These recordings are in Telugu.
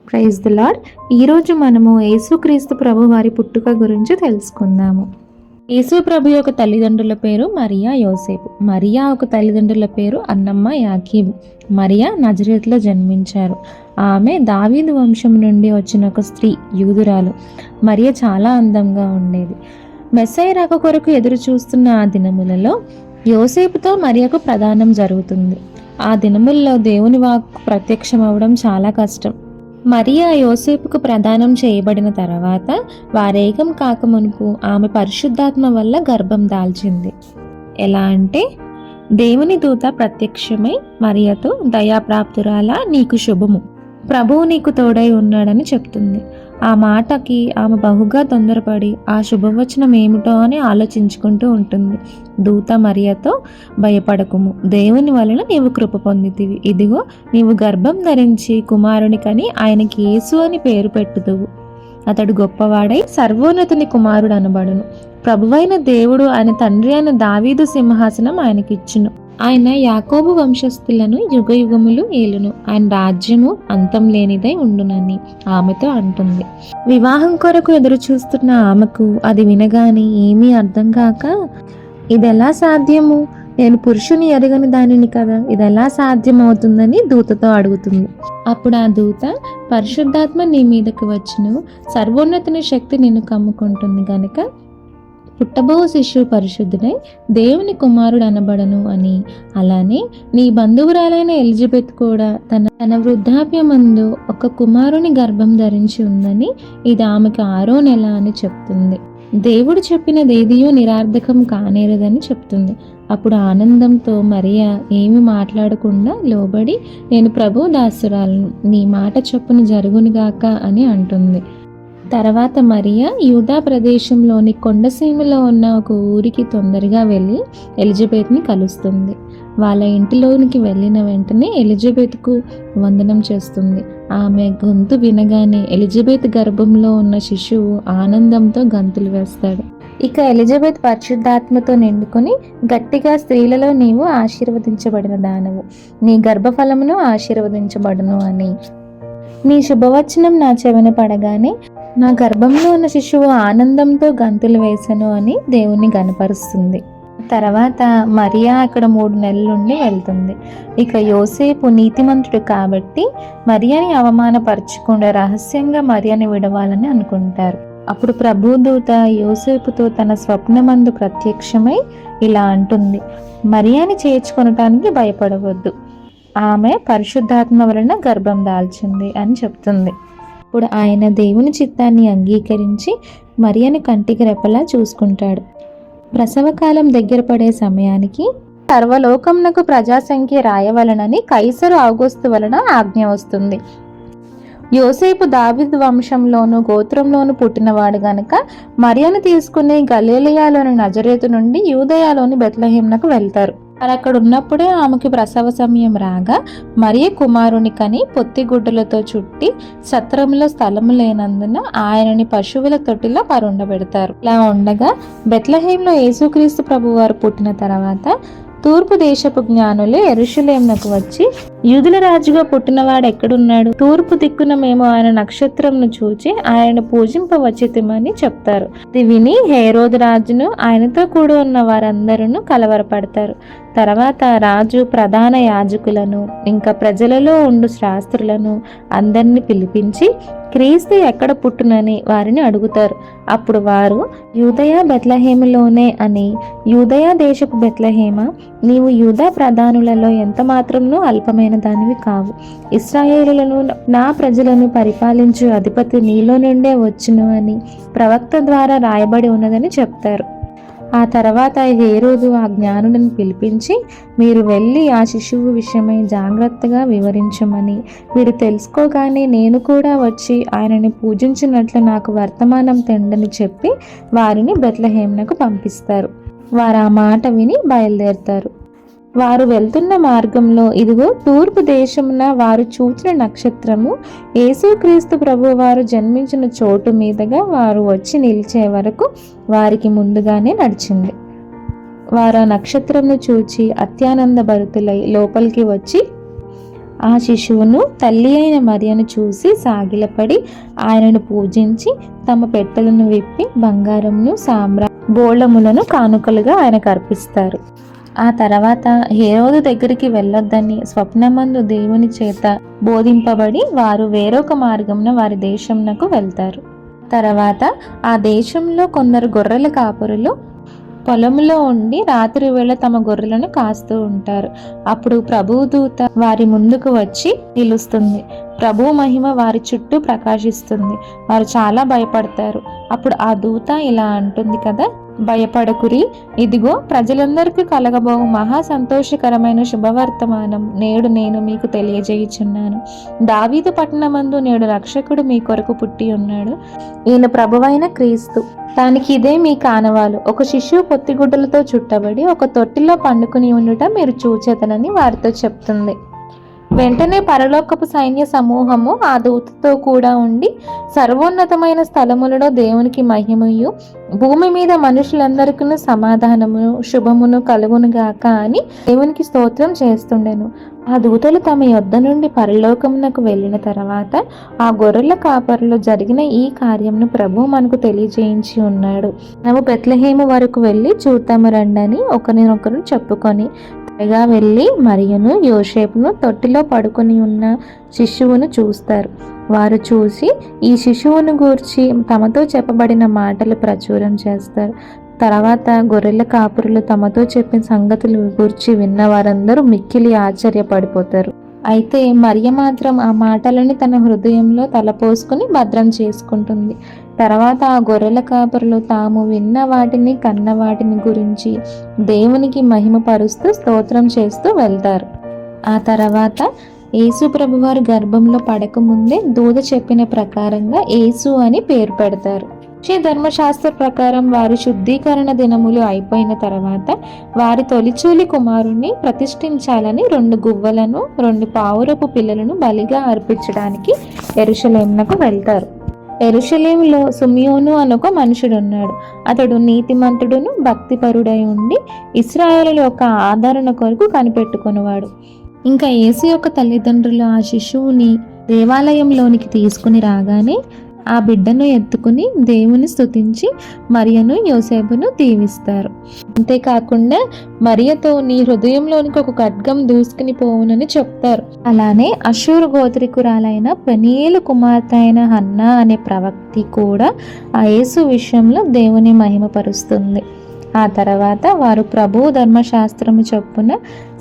Praise the lord. ఈరోజు మనము యేసుక్రీస్తు ప్రభు వారి పుట్టుక గురించి తెలుసుకుందాము. యేసు ప్రభు యొక్క తల్లిదండ్రుల పేరు మరియా, యోసేపు. మరియా ఒక తల్లిదండ్రుల పేరు అన్నమ్మ, యాకీబు. మరియా నజరేతులో జన్మించారు. ఆమె దావీదు వంశం నుండి వచ్చిన ఒక స్త్రీ, యూదురాలు. మరియ చాలా అందంగా ఉండేది. మెస్సయ్య రాక కొరకు ఎదురు చూస్తున్న ఆ దినములలో యోసేపుతో మరియకు ప్రదానం జరుగుతుంది. ఆ దినముల్లో దేవుని వాక్కు ప్రత్యక్షమవడం చాలా కష్టం. మరియా యోసేపుకు ప్రదానం చేయబడిన తర్వాత వారేకం కాకమునుపు ఆమె పరిశుద్ధాత్మ వల్ల గర్భం దాల్చింది. ఎలా అంటే, దేవుని దూత ప్రత్యక్షమై మరియతో, దయాప్రాప్తురాలా, నీకు శుభము, ప్రభువు నీకు తోడై ఉన్నాడని చెప్తుంది. ఆ మాటకి ఆమె బహుగా తొందరపడి ఆ శుభవచనం ఏమిటో అని ఆలోచించుకుంటూ ఉంటుంది. దూత మరియతో, భయపడకుము, దేవుని వలన నీవు కృప పొందితివి. ఇదిగో, నీవు గర్భం ధరించి కుమారునికని ఆయనకి యేసు అని పేరు పెట్టుదువు. అతడు గొప్పవాడై సర్వోన్నతుని కుమారుడు అనబడును. ప్రభువైన దేవుడు ఆయన తండ్రి అయిన దావీదు సింహాసనం ఆయనకిచ్చును. ఆయన యాకోబు వంశస్థులను యుగయుగములు ఏలును. ఆయన రాజ్యము అంతం లేనిదై ఉండునని ఆమెతో అంటుంది. వివాహం కొరకు ఎదురు చూస్తున్న ఆమెకు అది వినగానే ఏమీ అర్థం కాక, ఇదెలా సాధ్యము, నేను పురుషుని ఎరగని దానిని కదా, ఇదెలా సాధ్యమవుతుందని దూతతో అడుగుతుంది. అప్పుడు ఆ దూత, పరిశుద్ధాత్మ నీ మీదకి వచ్చును, సర్వోన్నతుని శక్తి నిన్ను కమ్ముకుంటుంది గనుక పుట్టబో శిశువు పరిశుద్ధుడై దేవుని కుమారుడు అనబడను అని, అలానే నీ బంధువురాలైన ఎలిజబెత్ కూడా తన వృద్ధాప్యమందు ఒక కుమారుని గర్భం ధరించి ఉందని, ఇది ఆమెకు 6వ నెల అని చెప్తుంది. దేవుడు చెప్పినదేదియో నిరార్థకం కానేరదని చెప్తుంది. అప్పుడు ఆనందంతో మరియా ఏమి మాట్లాడకుండా లోబడి, నేను ప్రభు దాసురాలను, నీ మాట చొప్పున జరుగునుగాక అని అంటుంది. తర్వాత మరియా యూదా ప్రదేశంలోని కొండసీమలో ఉన్న ఒక ఊరికి తొందరగా వెళ్ళి ఎలిజబెత్ని కలుస్తుంది. వాళ్ళ ఇంటిలోనికి వెళ్ళిన వెంటనే ఎలిజబెత్కు వందనం చేస్తుంది. ఆమె గొంతు వినగానే ఎలిజబెత్ గర్భంలో ఉన్న శిశువు ఆనందంతో గంతులు వేస్తాడు. ఇక ఎలిజబెత్ పరిశుద్ధాత్మతో నిండుకొని గట్టిగా, స్త్రీలలో నీవు ఆశీర్వదించబడిన దానవు, నీ గర్భఫలమును ఆశీర్వదించబడును అని, నీ శుభవచనం నా చెవిన పడగానే నా గర్భంలో ఉన్న శిశువు ఆనందంతో గంతులు వేసను అని దేవుని గనపరుస్తుంది. తర్వాత మరియా అక్కడ 3 నెలలుండి వెళ్తుంది. ఇక యోసేపు నీతిమంతుడు కాబట్టి మరియాని అవమానపరచకుండా రహస్యంగా మరియాని విడవాలని అనుకుంటారు. అప్పుడు ప్రభుదూత యోసేపుతో తన స్వప్నమందు ప్రత్యక్షమై ఇలా అంటుంది, మరియాని చేర్చుకొనటానికి భయపడవద్దు, ఆమె పరిశుద్ధాత్మ వలన గర్భం దాల్చింది అని చెప్తుంది. ఇప్పుడు ఆయన దేవుని చిత్తాన్ని అంగీకరించి మరియని కంటికి రెప్పలా చూసుకుంటాడు. ప్రసవకాలం దగ్గర పడే సమయానికి సర్వలోకమునకు ప్రజాసంఖ్య రాయవలనని కైసరు ఔగుస్తు వలన ఆజ్ఞ వస్తుంది. యోసేపు దావీదు వంశంలోను గోత్రంలోను పుట్టినవాడు గనుక మరియను తీసుకుని గలిలయలోని నజరేతు నుండి యూదయలోని బెత్లెహేమునకు వెళ్తారు. మరి అక్కడ ఉన్నప్పుడే ఆమెకి ప్రసవ సమయం రాగా మరియ కుమారుని కని పొత్తిగుడ్డలతో చుట్టి సత్రంలో స్థలము లేనందున ఆయనని పశువుల తొట్టిలో పరుండబెడతారు. ఇలా ఉండగా బెత్లెహేంలో యేసుక్రీస్తు ప్రభు వారు పుట్టిన తర్వాత తూర్పు దేశపు జ్ఞానులు యెరూషలేమునకు వచ్చి, యూదుల రాజుగా పుట్టినవాడు ఎక్కడున్నాడు, తూర్పు దిక్కున మేము ఆయన నక్షత్రంను చూచి ఆయన పూజింపవచ్చితిమని చెప్తారు. ఇది విని హేరోదు రాజును ఆయనతో కూడా ఉన్న వారందరూ కలవరపడతారు. తర్వాత రాజు ప్రధాన యాజకులను ఇంకా ప్రజలలో ఉండు శాస్త్రులను అందరినీ పిలిపించి క్రీస్తు ఎక్కడ పుట్టునని వారిని అడుగుతారు. అప్పుడు వారు, యూదయ బెత్లెహేములోనే అని, యూదయ దేశపు బెత్లెహేమ, నీవు యూదా ప్రధానులలో ఎంత మాత్రమునూ అల్పమైన దానివి కావు, ఇశ్రాయేలులను నా ప్రజలను పరిపాలించు అధిపతి నీలో నుండే వచ్చును అని ప్రవక్త ద్వారా రాయబడి ఉన్నదని చెప్తారు. ఆ తర్వాత హేరోదు ఆ జ్ఞానులను పిలిపించి, మీరు వెళ్ళి ఆ శిశువు విషయమై జాగ్రత్తగా వివరించమని, వీరు తెలుసుకోగానే నేను కూడా వచ్చి ఆయనని పూజించినట్లు నాకు వర్తమానం తెండని చెప్పి వారిని బెత్లెహేమునకు పంపిస్తారు. వారు ఆ మాట విని బయలుదేరుతారు. వారు వెళ్తున్న మార్గంలో ఇదిగో తూర్పు దేశమున వారు చూచిన నక్షత్రము యేసుక్రీస్తు ప్రభు వారు జన్మించిన చోటు మీదుగా వారు వచ్చి నిలిచే వరకు వారికి ముందుగానే నడిచింది. వారు ఆ నక్షత్రంను చూచి అత్యానంద భరితులై లోపలికి వచ్చి ఆ శిశువును తల్లి అయిన మరియను చూసి సాగిలపడి ఆయనను పూజించి తమ పెట్టెలను విప్పి బంగారంను బోళములను కానుకలుగా ఆయనకు అర్పిస్తారు. ఆ తర్వాత హేరోదు దగ్గరికి వెళ్ళొద్దని స్వప్నమందు దేవుని చేత బోధింపబడి వారు వేరొక మార్గంన వారి దేశంనకు వెళ్తారు. తర్వాత ఆ దేశంలో కొందరు గొర్రెల కాపరులు పొలంలో ఉండి రాత్రి వేళ తమ గొర్రెలను కాస్తూ ఉంటారు. అప్పుడు ప్రభువు దూత వారి ముందుకు వచ్చి నిలుస్తుంది. ప్రభు మహిమ వారి చుట్టూ ప్రకాశిస్తుంది. వారు చాలా భయపడతారు. అప్పుడు ఆ దూత ఇలా అంటుంది కదా, భయపడకురి, ఇదిగో ప్రజలందరికీ కలగబోవు మహా సంతోషకరమైన శుభవర్తమానం నేడు నేను మీకు తెలియజేయుచున్నాను. దావీదు పట్టణమందు నేడు రక్షకుడు మీ కొరకు పుట్టి ఉన్నాడు. ఈయన ప్రభువైన క్రీస్తు. దానికి ఇదే మీ కానవాలు. ఒక శిశువు పొత్తిగుడ్డలతో చుట్టబడి ఒక తొట్టిలో పండుకుని ఉండుట మీరు చూచేతనని వారితో చెప్తుంది. వెంటనే పరలోకపు సైన్య సమూహము ఆ దూతతో కూడా ఉండి సర్వోన్నతమైన స్థలములలో దేవునికి మహిమయు భూమి మీద మనుషులందరికీ సమాధానమును శుభమును కలుగునుగాక అని దేవునికి స్తోత్రం చేస్తుండెను. ఆ దూతలు తమ యొద్ద నుండి పరలోకమునకు వెళ్ళిన తర్వాత ఆ గొర్రెల కాపరులు జరిగిన ఈ కార్యంను ప్రభు మనకు తెలియజేయించి ఉన్నాడు. మనము బెత్లెహేము వరకు వెళ్ళి చూద్దాము రండని ఒకరినొకరు చెప్పుకొని త్వరగా వెళ్ళి మరియను యోసేపును తొట్టిలో పడుకొని ఉన్న శిశువును చూస్తారు. వారు చూసి ఈ శిశువును గూర్చి తమతో చెప్పబడిన మాటలు ప్రచురం చేస్తారు. తర్వాత గొర్రెల కాపురులు తమతో చెప్పిన సంగతులు గూర్చి విన్న వారందరూ మిక్కిలి ఆశ్చర్యపడిపోతారు. అయితే మరియ మాత్రం ఆ మాటలని తన హృదయంలో తలపోసుకుని భద్రం చేసుకుంటుంది. తర్వాత ఆ గొర్రెల కాపరులు తాము విన్న వాటిని కన్న వాటిని గురించి దేవునికి మహిమపరుస్తూ స్తోత్రం చేస్తూ వెళ్తారు. ఆ తర్వాత యేసు ప్రభువారు గర్భంలో పడకముందే దూత చెప్పిన ప్రకారంగా యేసు అని పేరు పెడతారు. ధర్మశాస్త్ర ప్రకారం వారి శుద్ధీకరణ దినములు అయిపోయిన తర్వాత వారి తొలిచూలి కుమారుణ్ణి ప్రతిష్ఠించాలని 2 గువ్వలను 2 పావురపు పిల్లలను బలిగా అర్పించడానికి యెరూషలేమునకు వెళ్తారు. యెరూషలేములో సిమియోను అనొక మనుషుడున్నాడు. అతడు నీతిమంతుడును భక్తిపరుడై ఉండి ఇశ్రాయేలు యొక్క ఆదరణ కొరకు కనిపెట్టుకునేవాడు. ఇంకా యేసు యొక్క తల్లిదండ్రులు ఆ శిశువుని దేవాలయంలోనికి తీసుకుని రాగానే ఆ బిడ్డను ఎత్తుకుని దేవుని స్తుతించి మరియను యోసేపును దీవిస్తారు. అంతేకాకుండా మరియతో నీ హృదయంలోనికి ఒక ఖడ్గం దూసుకుని పోవునని చెప్తారు. అలానే అషూరు గోత్రికురాలైన పెనీయేలు కుమార్తె అయిన హన్నా అనే ప్రవక్తి కూడా ఆ యేసు విషయంలో దేవుని మహిమపరుస్తుంది. ఆ తర్వాత వారు ప్రభువు ధర్మశాస్త్రము చొప్పున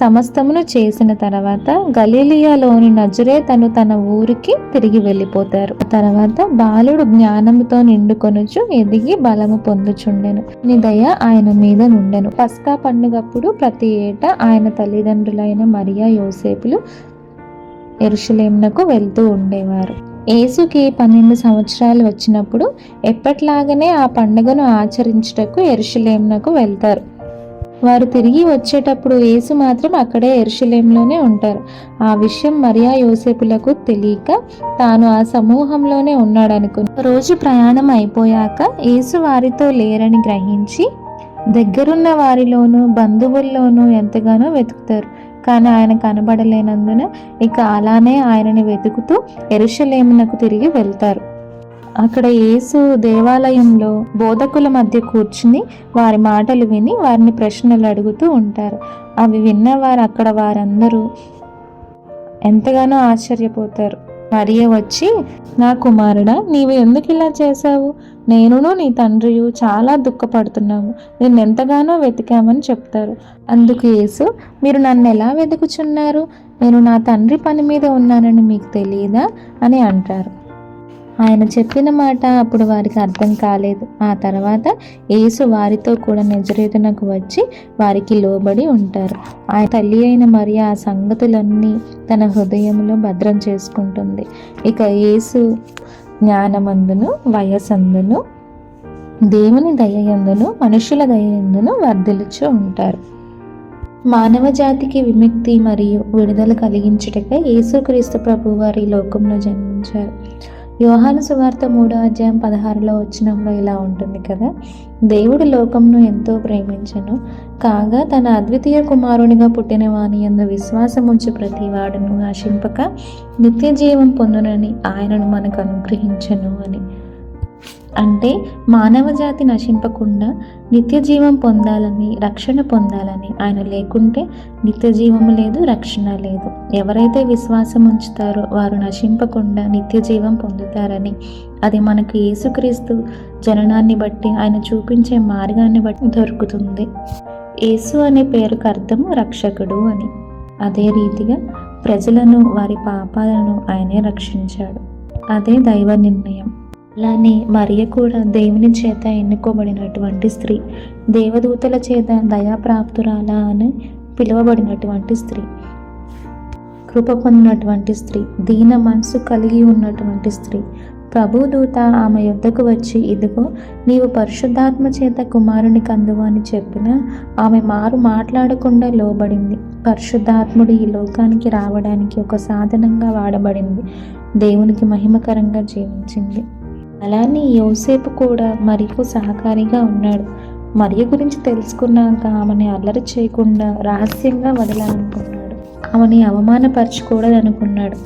సమస్తమును చేసిన తర్వాత గలిలియాలోని నజరేతను తన ఊరికి తిరిగి వెళ్ళిపోతారు. తర్వాత బాలుడు జ్ఞానముతో నిండుకొనుచు ఎదిగి బలము పొందుచుండెను. నీ దయ ఆయన మీద నుండెను. పస్కా పండుగప్పుడు ప్రతి ఏటా ఆయన తల్లిదండ్రులైన మరియా యోసేపులు యెరూషలేమునకు వెళ్తూ ఉండేవారు. యేసుకి 12 సంవత్సరాలు వచ్చినప్పుడు ఎప్పట్లాగనే ఆ పండుగను ఆచరించుటకు యెరూషలేమునకు వెళ్తారు. వారు తిరిగి వచ్చేటప్పుడు యేసు మాత్రం అక్కడే యెరూషలేములోనే ఉంటారు. ఆ విషయం మరియా యోసేపులకు తెలియక తాను ఆ సమూహంలోనే ఉన్నాడనుకుని రోజు ప్రయాణం అయిపోయాక యేసు వారితో లేరని గ్రహించి దగ్గరున్న వారిలోనూ బంధువుల్లోనూ ఎంతగానో వెతుకుతారు. కానీ ఆయన కనబడలేనందున ఇక అలానే ఆయనని వెతుకుతూ యెరూషలేమునకు తిరిగి వెళ్తారు. అక్కడ యేసు దేవాలయంలో బోధకుల మధ్య కూర్చుని వారి మాటలు విని వారిని ప్రశ్నలు అడుగుతూ ఉంటారు. అవి విన్నవారు అక్కడ వారందరూ ఎంతగానో ఆశ్చర్యపోతారు. మరియ వచ్చి, నా కుమారుడా, నీవు ఎందుకు ఇలా చేశావు? నేనును నీ తండ్రియు చాలా దుఃఖపడుతున్నాము. నిన్నెంతగానో వెతికామని చెప్తారు. అందుకు యేసు, మీరు నన్ను ఎలా వెతుకుచున్నారు? నేను నా తండ్రి పని మీద ఉన్నానని మీకు తెలియదా అని అంటారు. ఆయన చెప్పిన మాట అప్పుడు వారికి అర్థం కాలేదు. ఆ తర్వాత యేసు వారితో కూడా నజరేతునకు వచ్చి వారికి లోబడి ఉంటారు. ఆయన తల్లి అయిన మరియా ఆ సంగతులన్నీ తన హృదయంలో భద్రం చేసుకుంటుంది. ఇక యేసు జ్ఞానమందును వయసందును దేవుని దయయందును మనుషుల దయయందును వర్ధిల్లుచూ ఉంటారు. మానవ జాతికి విముక్తి మరియు విడుదల కలిగించుటకై యేసుక్రీస్తు ప్రభువారు ఈ లోకంలో జన్మించారు. యోహాను సువార్త 3:16 వచనంలో ఇలా ఉంటుంది కదా, దేవుడు లోకంను ఎంతో ప్రేమించెను కాగా తన అద్వితీయ కుమారునిగా పుట్టిన వాని యందు విశ్వాసముంచి ప్రతి వాడును ఆశింపక నిత్య జీవం పొందునని ఆయనను మనకు అనుగ్రహించెను అని. అంటే మానవ జాతి నశింపకుండా నిత్య జీవం పొందాలని, రక్షణ పొందాలని. ఆయన లేకుంటే నిత్య జీవము లేదు, రక్షణ లేదు. ఎవరైతే విశ్వాసం ఉంచుతారో వారు నశింపకుండా నిత్య జీవం పొందుతారని. అది మనకు యేసుక్రీస్తు జననాన్ని బట్టి, ఆయన చూపించే మార్గాన్ని బట్టి దొరుకుతుంది. యేసు అనే పేరుకు అర్థము రక్షకుడు అని. అదే రీతిగా ప్రజలను, వారి పాపాలను ఆయనే రక్షించాడు. అదే దైవ నిర్ణయం. అలానే మరియ కూడా దేవుని చేత ఎన్నుకోబడినటువంటి స్త్రీ, దేవదూతల చేత దయాప్రాప్తురాల అని పిలువబడినటువంటి స్త్రీ, కృప పొందినటువంటి స్త్రీ, దీన మనసు కలిగి ఉన్నటువంటి స్త్రీ. ప్రభుదూత ఆమె యొద్దకు వచ్చి, ఇదిగో నీవు పరిశుద్ధాత్మ చేత కుమారుని కందువు అని చెప్పిన ఆమె మాట్లాడకుండా లోబడింది. పరిశుద్ధాత్ముడు ఈ లోకానికి రావడానికి ఒక సాధనంగా వాడబడింది. దేవునికి మహిమకరంగా జీవించింది. అలానే యోసేపు కూడా మరియకు సహకారిగా ఉన్నాడు. మరియ గురించి తెలుసుకున్నాక ఆమెని అల్లరి చేయకుండా రహస్యంగా వదలాలనుకున్నాడు. ఆమెని అవమానపరచకూడదనుకున్నాడు.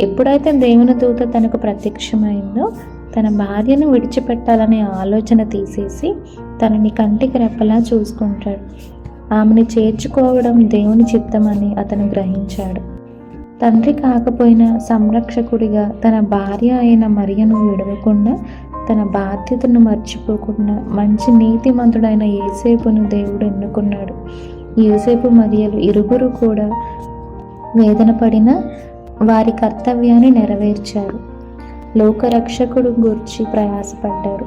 ఎప్పుడైతే దేవుని దూత తనకు ప్రత్యక్షమైందో తన భార్యను విడిచిపెట్టాలనే ఆలోచన తీసేసి తనని కంటికి రెప్పలా చూసుకుంటాడు. ఆమెని చేర్చుకోవడం దేవుని చిత్తమని అతను గ్రహించాడు. తండ్రి కాకపోయినా సంరక్షకుడిగా తన భార్య అయిన మరియను విడవకుండా, తన బాధ్యతను మర్చిపోకుండా మంచి నీతిమంతుడైన యోసేపును దేవుడు ఎన్నుకున్నాడు. యోసేపు మరియలు ఇరువురు కూడా వేదన పడిన వారి కర్తవ్యాన్ని నెరవేర్చారు. లోకరక్షకుడు గురించి ప్రయాసపడ్డారు.